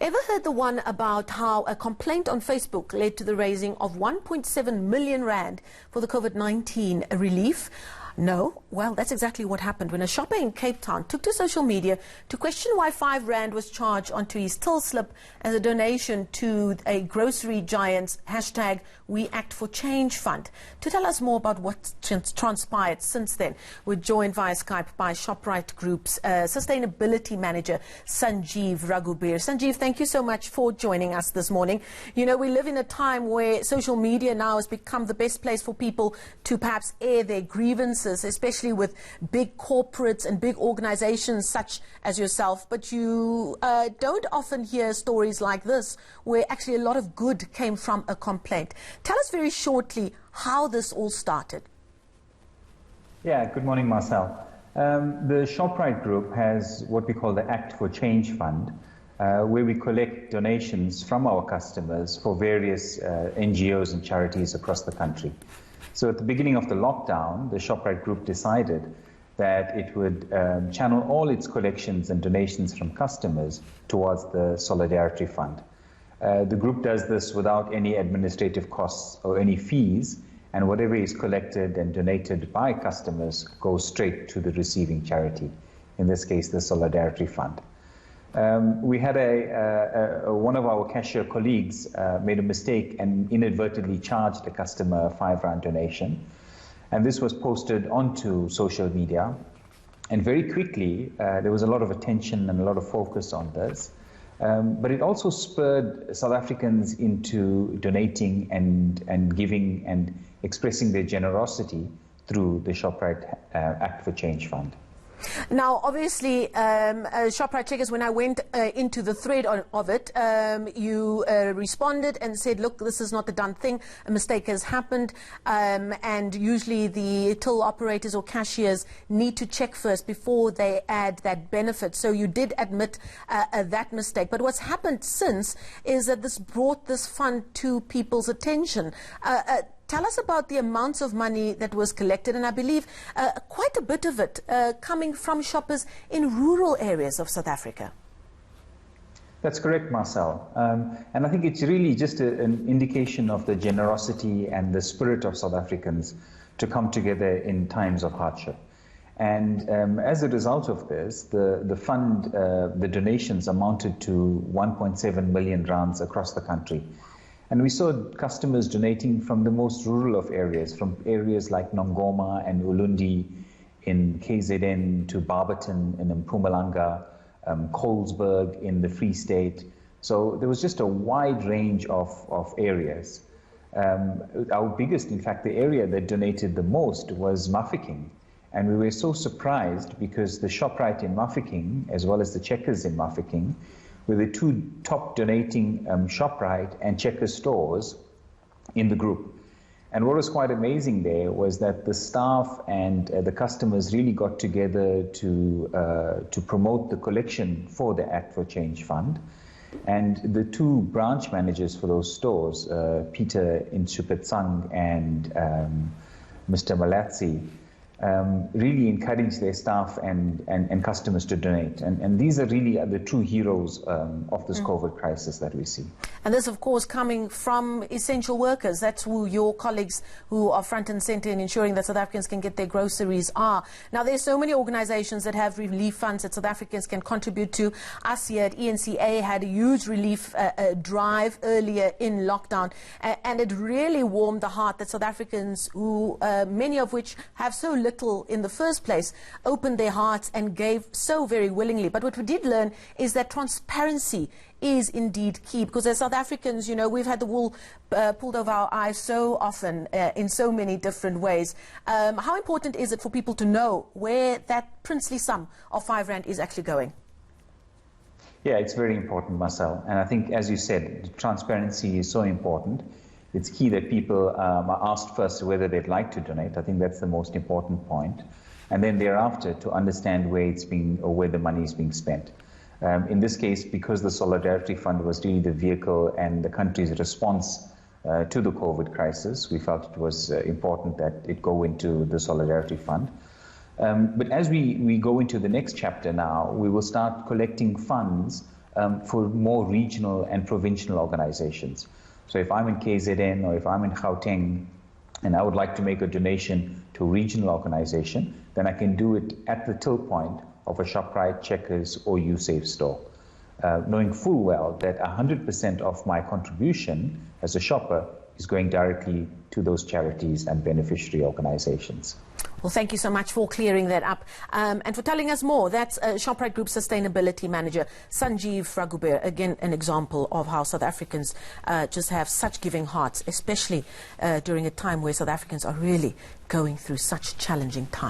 Ever heard the one about how a complaint on Facebook led to the raising of 1.7 million rand for the COVID-19 relief? No? Well, that's exactly what happened when a shopper in Cape Town took to social media to question why 5 rand was charged onto his till slip as a donation to a grocery giant's hashtag We Act for Change fund. To tell us more about what transpired since then, we're joined via Skype by Shoprite Group's Sustainability Manager, Sanjeev Raghubir. Sanjeev, thank you so much for joining us this morning. You know, we live in a time where social media now has become the best place for people to perhaps air their grievances, especially with big corporates and big organizations such as yourself. But you don't often hear stories like this where actually a lot of good came from a complaint. Tell us very shortly how this all started. Yeah, good morning, Marcel. The Shoprite Group has what we call the Act for Change Fund, where we collect donations from our customers for various NGOs and charities across the country. So at the beginning of the lockdown, the Shoprite Group decided that it would channel all its collections and donations from customers towards the Solidarity Fund. The group does this without any administrative costs or any fees, and whatever is collected and donated by customers goes straight to the receiving charity, in this case the Solidarity Fund. We had one of our cashier colleagues made a mistake and inadvertently charged a customer a 5 rand donation, and this was posted onto social media, and very quickly there was a lot of attention and a lot of focus on this, but it also spurred South Africans into donating and giving and expressing their generosity through the Shoprite Act for Change Fund. Now, obviously, Shoprite checkers, when I went into the thread of it, you responded and said, look, this is not the done thing, a mistake has happened, and usually the till operators or cashiers need to check first before they add that benefit. So you did admit that mistake. But what's happened since is that this brought this fund to people's attention. Tell us about the amounts of money that was collected, and I believe quite a bit of it coming from shoppers in rural areas of South Africa. That's correct, Marcel. And I think it's really just an indication of the generosity and the spirit of South Africans to come together in times of hardship. And as a result of this, the fund, the donations amounted to 1.7 million rands across the country. And we saw customers donating from the most rural of areas, from areas like Nongoma and Ulundi in KZN to Barberton in Mpumalanga, Colesberg in the Free State. So there was just a wide range of areas. Our biggest, in fact, the area that donated the most was Mafeking. And we were so surprised because the Shoprite in Mafeking, as well as the Checkers in Mafeking, were the 2 top donating Shoprite and Checkers stores in the group. And what was quite amazing there was that the staff and the customers really got together to promote the collection for the Act for Change Fund. And the 2 branch managers for those stores, Peter Inshupetsang and Mr. Malatsi, really encourage their staff and customers to donate. And these are really the true heroes of this COVID crisis that we see. And this, of course, coming from essential workers. That's who your colleagues who are front and center in ensuring that South Africans can get their groceries are. Now, there's so many organizations that have relief funds that South Africans can contribute to. Us here at ENCA had a huge relief drive earlier in lockdown, and it really warmed the heart that South Africans, who many of which have so little in the first place, opened their hearts and gave so very willingly. But what we did learn is that transparency is indeed key, because as South Africans, you know, we've had the wool pulled over our eyes so often in so many different ways. How important is it for people to know where that princely sum of 5 rand is actually going? Yeah, it's very important, Marcel. And I think, as you said, transparency is so important. It's key that people are asked first whether they'd like to donate. I think that's the most important point. And then thereafter to understand where it's being, or where the money is being spent. In this case, because the Solidarity Fund was really the vehicle and the country's response to the COVID crisis, we felt it was important that it go into the Solidarity Fund. But as we go into the next chapter now, we will start collecting funds for more regional and provincial organizations. So if I'm in KZN or if I'm in Gauteng and I would like to make a donation to a regional organization, then I can do it at the till point of a Shoprite, Checkers or USAFE store, knowing full well that 100% of my contribution as a shopper is going directly to those charities and beneficiary organizations. Well, thank you so much for clearing that up and for telling us more. That's Shoprite Group Sustainability Manager Sanjeev Fragubert. Again, an example of how South Africans just have such giving hearts, especially during a time where South Africans are really going through such challenging times.